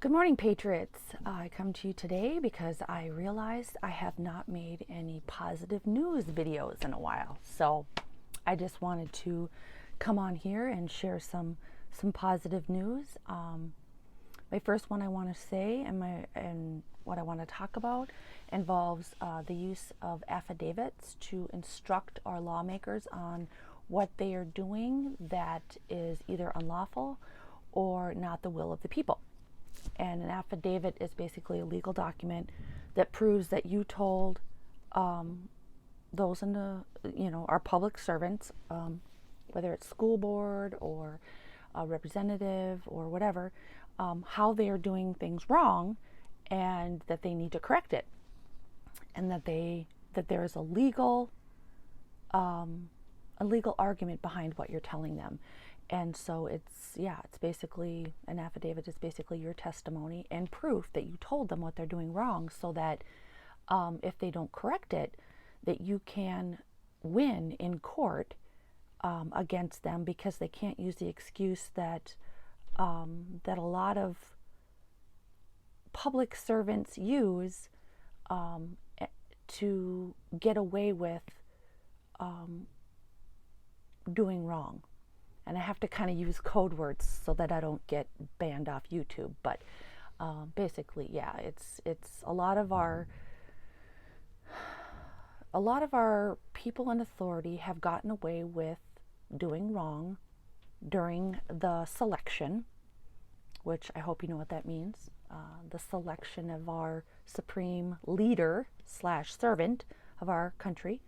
Good morning, Patriots. I come to you today because I realized I have not made any positive news videos in a while. So I just wanted to come on here and share some positive news. My first one I want to say and what I want to talk about involves the use of affidavits to instruct our lawmakers on what they are doing that is either unlawful or not the will of the people. And an affidavit is basically a legal document that proves that you told those in our public servants, whether it's school board or a representative or whatever, how they are doing things wrong, and that they need to correct it, and that there is a legal argument behind what you're telling them. And so it's basically an affidavit is basically your testimony and proof that you told them what they're doing wrong, so that if they don't correct it, that you can win in court against them, because they can't use the excuse that that a lot of public servants use to get away with doing wrong. And I have to kind of use code words so that I don't get banned off YouTube. But basically, it's a lot of our people in authority have gotten away with doing wrong during the selection, which I hope you know what that means. The selection of our supreme leader / servant of our country.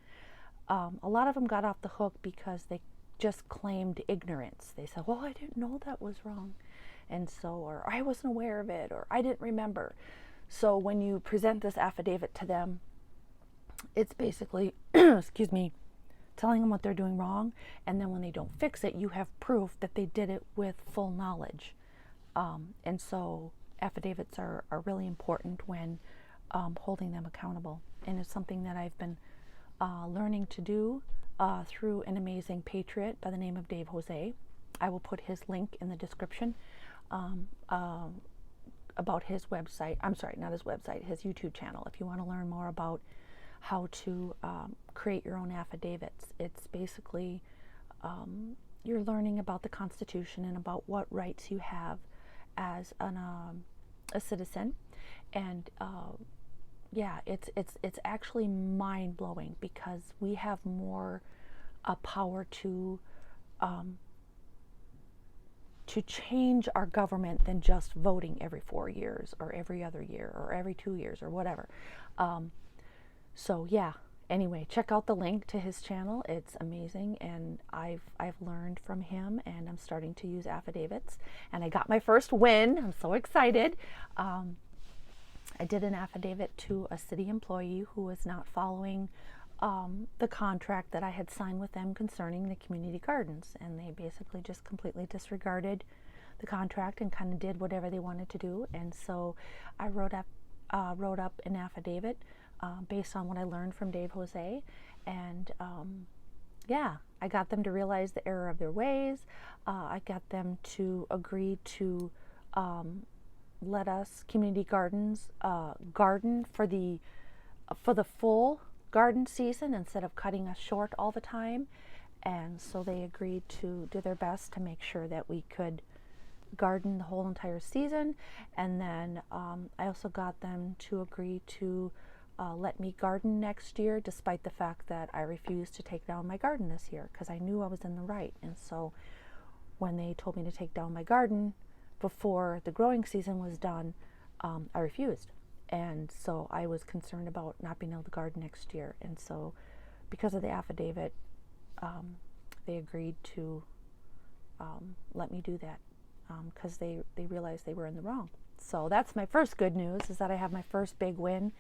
A lot of them got off the hook because they just claimed ignorance. They said, well, I didn't know that was wrong. And so, or I wasn't aware of it, or I didn't remember. So when you present this affidavit to them, it's basically, excuse me, telling them what they're doing wrong. And then when they don't fix it, you have proof that they did it with full knowledge. And so affidavits are really important when holding them accountable. And it's something that I've been learning to do through an amazing patriot by the name of Dave Jose. I will put his link in the description about his website. I'm sorry, not his website, his YouTube channel. If you want to learn more about how to create your own affidavits, it's basically you're learning about the Constitution and about what rights you have as a citizen. And it's actually mind-blowing, because we have more power to change our government than just voting every 4 years or every other year or every 2 years or whatever. Anyway, check out the link to his channel. It's amazing, and I've learned from him, and I'm starting to use affidavits, and I got my first win. I'm so excited. I did an affidavit to a city employee who was not following the contract that I had signed with them concerning the community gardens, and they basically just completely disregarded the contract and kind of did whatever they wanted to do. And so I wrote up an affidavit based on what I learned from Dave Jose, and I got them to realize the error of their ways. I got them to agree to let us community gardens garden for the full garden season instead of cutting us short all the time. And so they agreed to do their best to make sure that we could garden the whole entire season. And then I also got them to agree to let me garden next year, despite the fact that I refused to take down my garden this year, because I knew I was in the right. And so when they told me to take down my garden before the growing season was done, I refused. And so I was concerned about not being able to garden next year. And so because of the affidavit, they agreed to let me do that, because they realized they were in the wrong. So that's my first good news, is that I have my first big win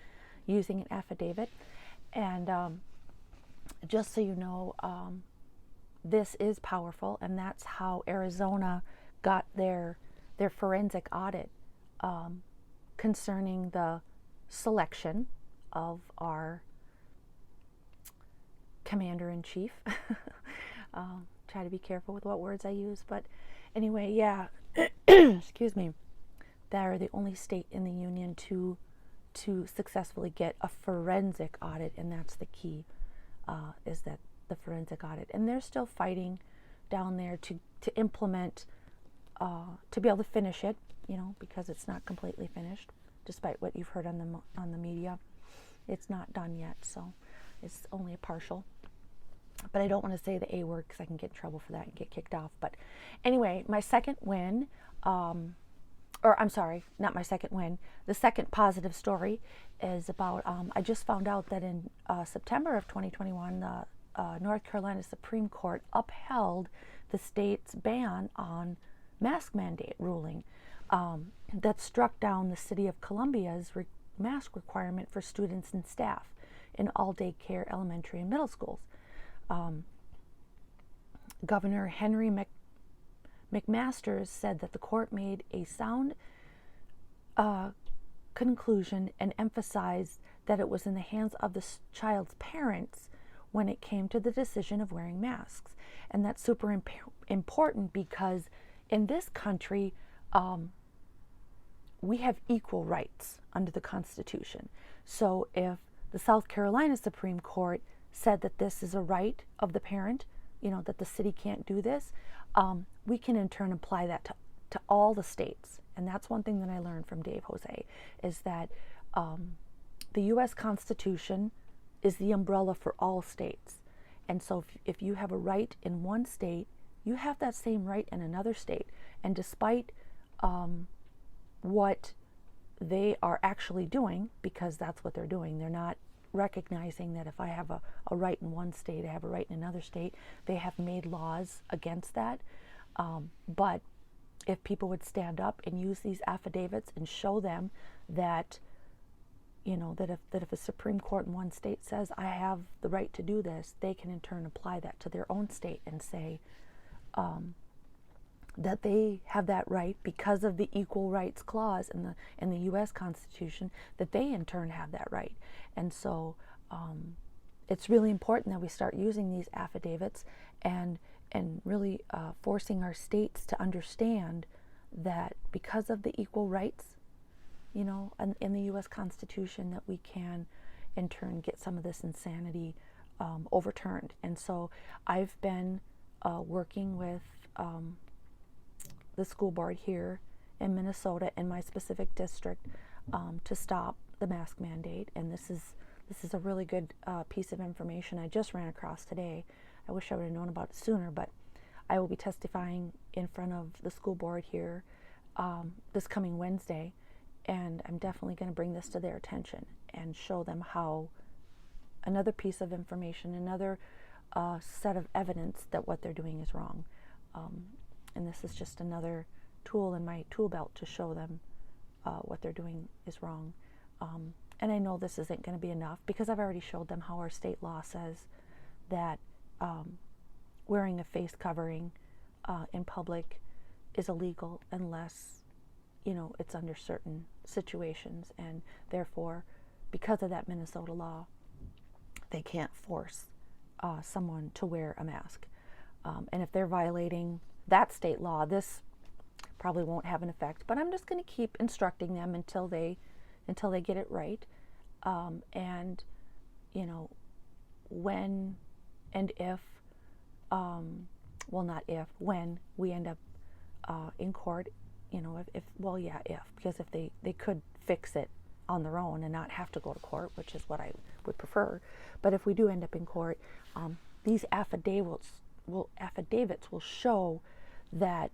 using an affidavit. And just so you know, this is powerful, and that's how Arizona got their forensic audit concerning the selection of our commander-in-chief. Try to be careful with what words I use, but anyway, excuse me. They're the only state in the union to successfully get a forensic audit, and that's the key, is that the forensic audit. And they're still fighting down there to implement, to be able to finish it, because it's not completely finished, despite what you've heard on the media. It's not done yet, so it's only a partial. But I don't want to say the A word because I can get in trouble for that and get kicked off. But anyway, my second win, or I'm sorry, not my second win. The second positive story is about, I just found out that in September of 2021, the North Carolina Supreme Court upheld the state's ban on mask mandate ruling that struck down the city of Columbia's mask requirement for students and staff in all daycare, elementary, and middle schools. Governor Henry McMaster said that the court made a sound conclusion and emphasized that it was in the hands of the child's parents when it came to the decision of wearing masks. And that's super important because in this country, we have equal rights under the Constitution. So if the South Carolina Supreme Court said that this is a right of the parent, that the city can't do this, we can in turn apply that to all the states. And that's one thing that I learned from Dave Jose, is that the U.S. Constitution is the umbrella for all states. And so if you have a right in one state, you have that same right in another state. And despite what they are actually doing, because that's what they're doing, they're not recognizing that if I have a right in one state, I have a right in another state. They have made laws against that. But if people would stand up and use these affidavits and show them that, that if a Supreme Court in one state says I have the right to do this, they can in turn apply that to their own state and say that they have that right because of the Equal Rights Clause in the U.S. Constitution, that they in turn have that right. And so it's really important that we start using these affidavits and really forcing our states to understand that because of the equal rights, in the U.S. Constitution, that we can in turn get some of this insanity overturned. And so I've been working with the school board here in Minnesota in my specific district to stop the mask mandate. And this is a really good piece of information I just ran across today. I wish I would have known about it sooner, but I will be testifying in front of the school board here this coming Wednesday, and I'm definitely going to bring this to their attention and show them how another piece of information, another set of evidence that what they're doing is wrong. And this is just another tool in my tool belt to show them what they're doing is wrong. And I know this isn't going to be enough because I've already showed them how our state law says that wearing a face covering in public is illegal unless, it's under certain situations. And therefore, because of that Minnesota law, they can't force someone to wear a mask. And if they're violating that state law, this probably won't have an effect. But I'm just going to keep instructing them until they get it right. And when and if, not if, when we end up in court, because if they could fix it on their own and not have to go to court, which is what I would prefer. But if we do end up in court, these affidavits will show that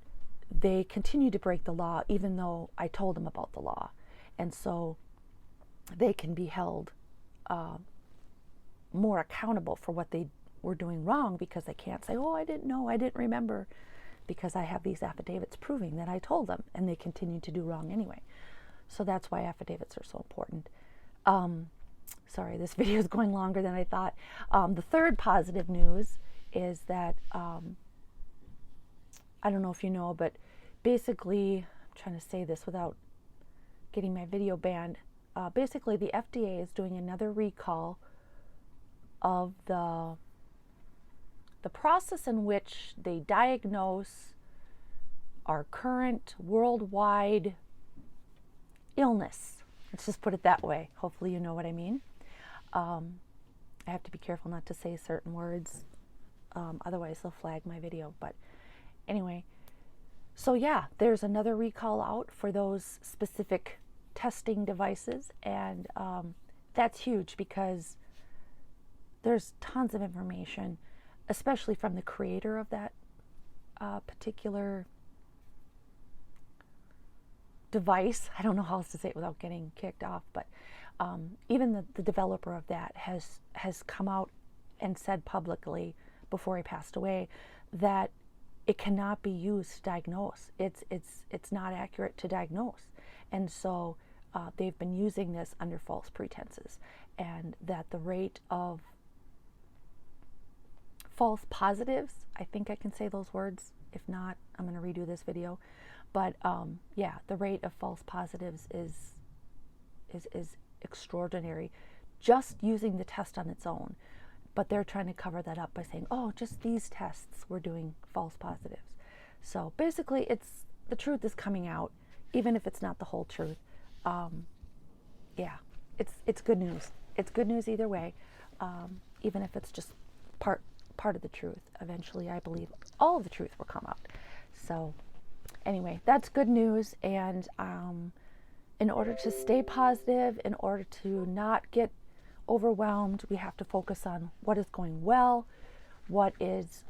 they continue to break the law even though I told them about the law. And so they can be held more accountable for what they were doing wrong, because they can't say, I didn't know, I didn't remember, because I have these affidavits proving that I told them, and they continue to do wrong anyway. So that's why affidavits are so important. Sorry, this video is going longer than I thought. The third positive news is that, I don't know if you know, but basically, I'm trying to say this without getting my video banned. Basically, the FDA is doing another recall of the process in which they diagnose our current worldwide illness. Let's just put it that way. Hopefully you know what I mean. I have to be careful not to say certain words, otherwise they'll flag my video. But anyway, so yeah, there's another recall out for those specific testing devices, and that's huge because there's tons of information, especially from the creator of that particular device. I don't know how else to say it without getting kicked off, but even the developer of that has come out and said publicly before he passed away that it cannot be used to diagnose. It's not accurate to diagnose, and so they've been using this under false pretenses, and that the rate of false positives, I think I can say those words. If not, I'm going to redo this video. But yeah, the rate of false positives is extraordinary, just using the test on its own. But they're trying to cover that up by saying, oh, just these tests were doing false positives. So basically, it's the truth is coming out, even if it's not the whole truth. Yeah, it's good news. It's good news either way, even if it's just part of the truth. Eventually, I believe all of the truth will come out. So anyway, that's good news. And in order to stay positive, in order to not get overwhelmed, we have to focus on what is going well, what is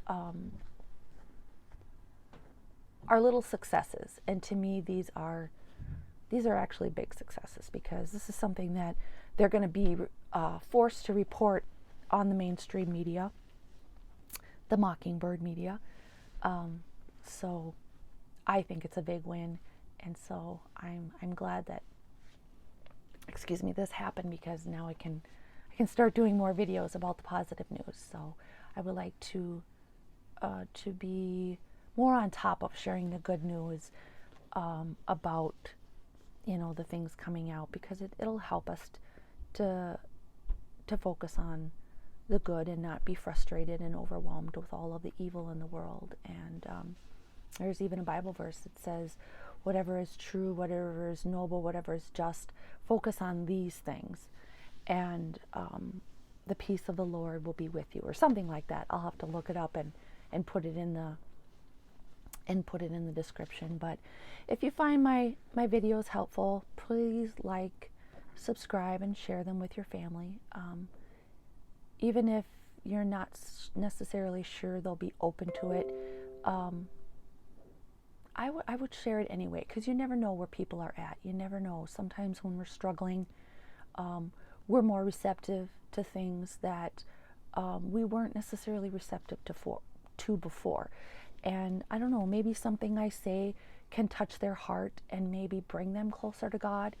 our little successes. And to me, these are actually big successes, because this is something that they're going to be forced to report on the mainstream media, the Mockingbird media. So I think it's a big win, and so I'm glad that, excuse me, this happened, because now I can start doing more videos about the positive news. So I would like to be more on top of sharing the good news about, you know, the things coming out, because it'll help us to focus on the good and not be frustrated and overwhelmed with all of the evil in the world. And there's even a Bible verse that says, whatever is true, whatever is noble, whatever is just, focus on these things, and the peace of the Lord will be with you, or something like that. I'll have to look it up and put it in the description. But if you find my videos helpful, please like, subscribe, and share them with your family. Even if you're not necessarily sure they'll be open to it, I would share it anyway, because you never know where people are at. You never know. Sometimes when we're struggling, we're more receptive to things that we weren't necessarily receptive to before. And I don't know, maybe something I say can touch their heart and maybe bring them closer to God.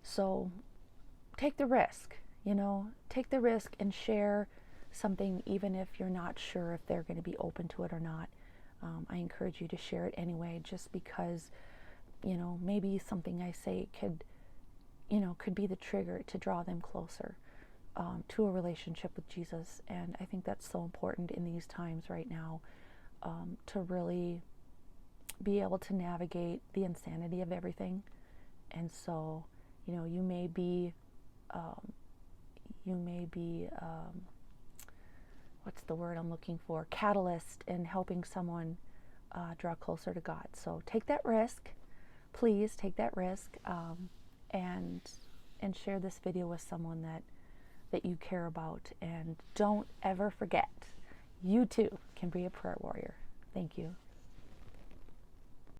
So take the risk, take the risk and share something, even if you're not sure if they're going to be open to it or not. I encourage you to share it anyway, just because, maybe something I say could be the trigger to draw them closer to a relationship with Jesus. And I think that's so important in these times right now, to really be able to navigate the insanity of everything. And so, you may be what's the word I'm looking for? Catalyst in helping someone draw closer to God. So take that risk. Please take that risk, and share this video with someone that you care about. And don't ever forget, you too can be a prayer warrior. Thank you.